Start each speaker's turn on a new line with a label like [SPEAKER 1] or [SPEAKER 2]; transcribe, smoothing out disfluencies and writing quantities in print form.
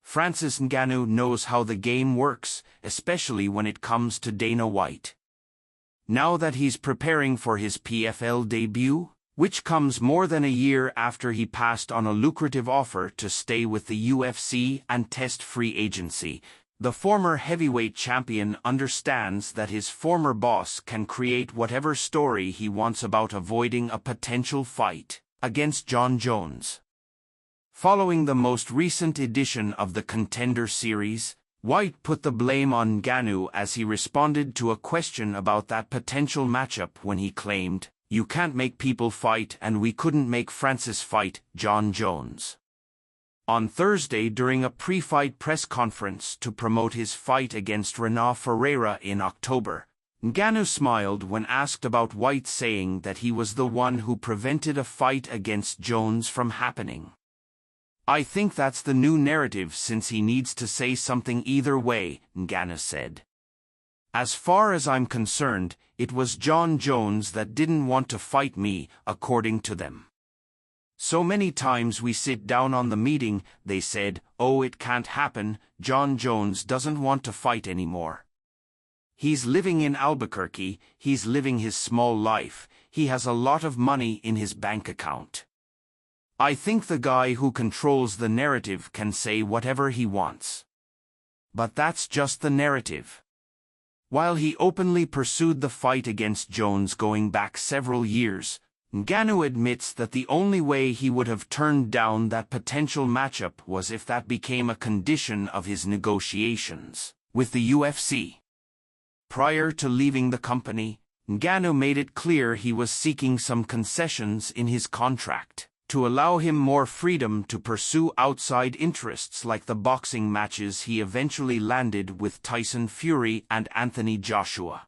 [SPEAKER 1] Francis Ngannou knows how the game works, especially when it comes to Dana White. Now that he's preparing for his PFL debut, which comes more than a year after he passed on a lucrative offer to stay with the UFC and test free agency, the former heavyweight champion understands that his former boss can create whatever story he wants about avoiding a potential fight against Jon Jones. Following the most recent edition of the Contender Series, White put the blame on Ngannou as he responded to a question about that potential matchup when he claimed, "You can't make people fight and we couldn't make Francis fight Jon Jones." On Thursday during a pre-fight press conference to promote his fight against Renan Ferreira in October, Ngannou smiled when asked about White saying that he was the one who prevented a fight against Jones from happening. "I think that's the new narrative since he needs to say something either way," Ngannou said. "As far as I'm concerned, it was Jon Jones that didn't want to fight me, according to them. So many times we sit down on the meeting, they said, 'Oh, it can't happen, Jon Jones doesn't want to fight anymore. He's living in Albuquerque, he's living his small life, he has a lot of money in his bank account.' I think the guy who controls the narrative can say whatever he wants. But that's just the narrative." While he openly pursued the fight against Jones going back several years, Ngannou admits that the only way he would have turned down that potential matchup was if that became a condition of his negotiations with the UFC. Prior to leaving the company, Ngannou made it clear he was seeking some concessions in his contract to allow him more freedom to pursue outside interests like the boxing matches he eventually landed with Tyson Fury and Anthony Joshua.